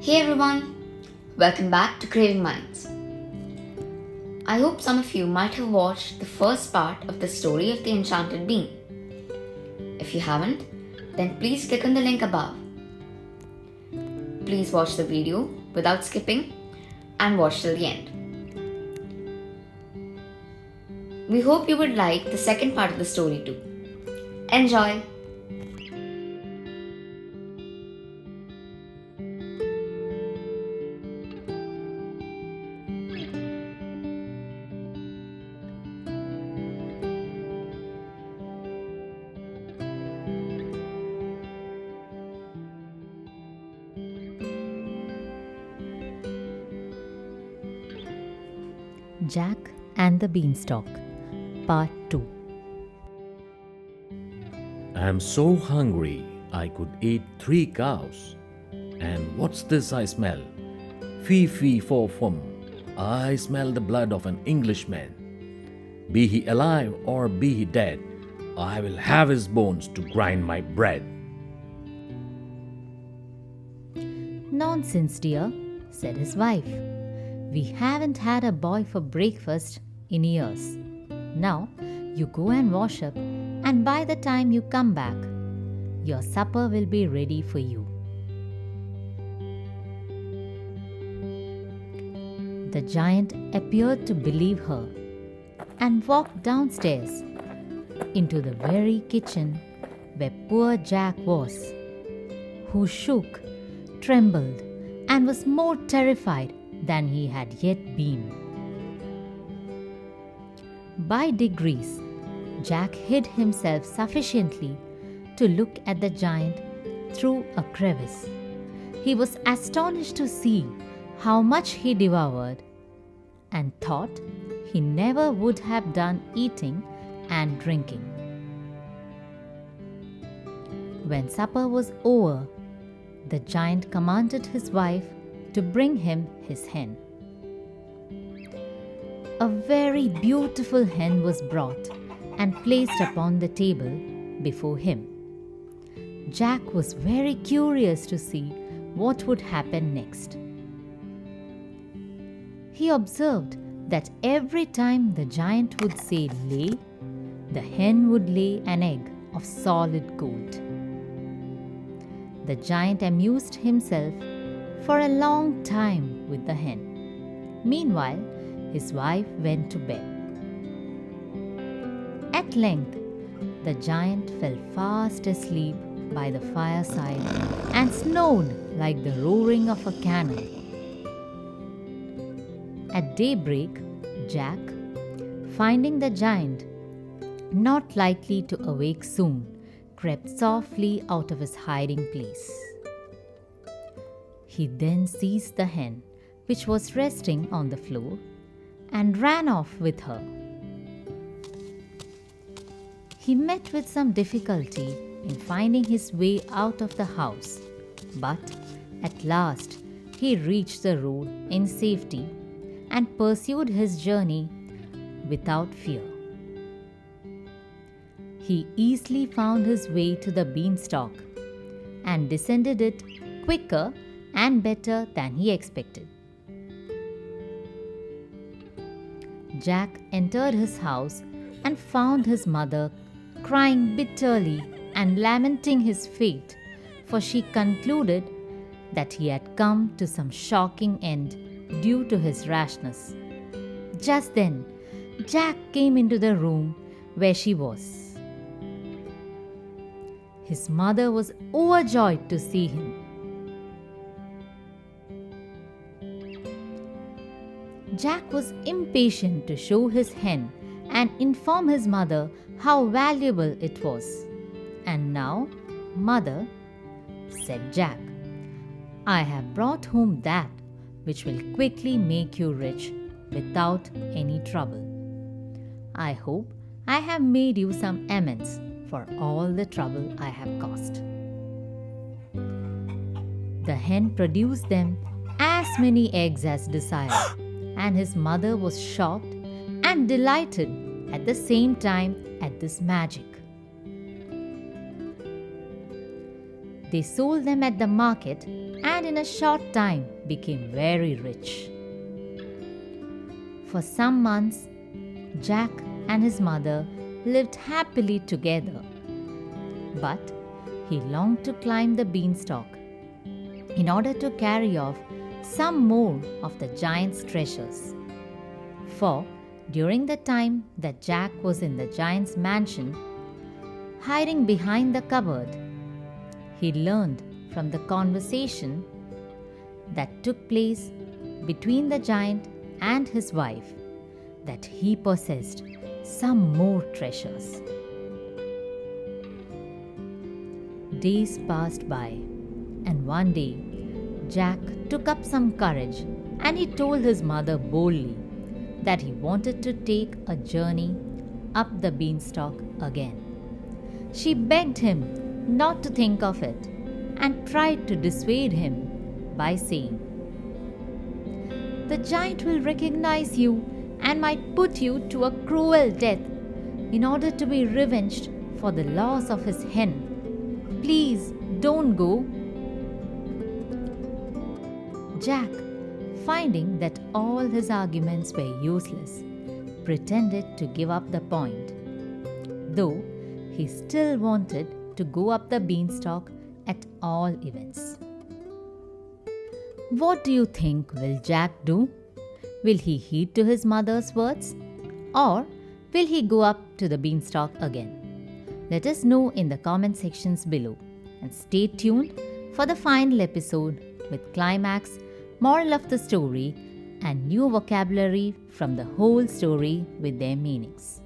Hey everyone, welcome back to Craving Mindz. I hope some of you might have watched the first part of the story of the enchanted bean. If you haven't, then please click on the link above. Please watch the video without skipping and watch till the end. We hope you would like the second part of the story too. Enjoy! Jack and the Beanstalk, Part 2. I am so hungry I could eat 3 cows. And what's this I smell? Fee fee fo fum. I smell the blood of an Englishman. Be he alive or be he dead, I will have his bones to grind my bread. Nonsense, dear, said his wife. We haven't had a boy for breakfast in years. Now, you go and wash up, and by the time you come back, your supper will be ready for you. The giant appeared to believe her and walked downstairs into the very kitchen where poor Jack was, who shook, trembled, and was more terrified than he had yet been. By degrees, Jack hid himself sufficiently to look at the giant through a crevice. He was astonished to see how much he devoured and thought he never would have done eating and drinking. When supper was over, the giant commanded his wife to bring him his hen. A very beautiful hen was brought and placed upon the table before him. Jack was very curious to see what would happen next. He observed that every time the giant would say lay, the hen would lay an egg of solid gold. The giant amused himself for a long time with the hen. Meanwhile, his wife went to bed. At length, the giant fell fast asleep by the fireside and snored like the roaring of a cannon. At daybreak, Jack, finding the giant not likely to awake soon, crept softly out of his hiding place. He then seized the hen, which was resting on the floor, and ran off with her. He met with some difficulty in finding his way out of the house, but at last he reached the road in safety and pursued his journey without fear. He easily found his way to the beanstalk and descended it quicker and better than he expected. Jack entered his house and found his mother crying bitterly and lamenting his fate, for she concluded that he had come to some shocking end due to his rashness. Just then, Jack came into the room where she was. His mother was overjoyed to see him. Jack was impatient to show his hen and inform his mother how valuable it was. "And now, mother," said Jack, "I have brought home that which will quickly make you rich without any trouble. I hope I have made you some amends for all the trouble I have caused." The hen produced them as many eggs as desired, and his mother was shocked and delighted at the same time at this magic. They sold them at the market and in a short time became very rich. For some months, Jack and his mother lived happily together. But he longed to climb the beanstalk in order to carry off some more of the giant's treasures. For during the time that Jack was in the giant's mansion, hiding behind the cupboard, he learned from the conversation that took place between the giant and his wife that he possessed some more treasures. Days passed by, and one day Jack took up some courage and he told his mother boldly that he wanted to take a journey up the beanstalk again. She begged him not to think of it and tried to dissuade him by saying, "The giant will recognize you and might put you to a cruel death in order to be revenged for the loss of his hen. Please don't go." Jack, finding that all his arguments were useless, pretended to give up the point, though he still wanted to go up the beanstalk at all events. What do you think will Jack do? Will he heed to his mother's words? Or will he go up to the beanstalk again? Let us know in the comment sections below. And stay tuned for the final episode with climax, moral of the story, and new vocabulary from the whole story with their meanings.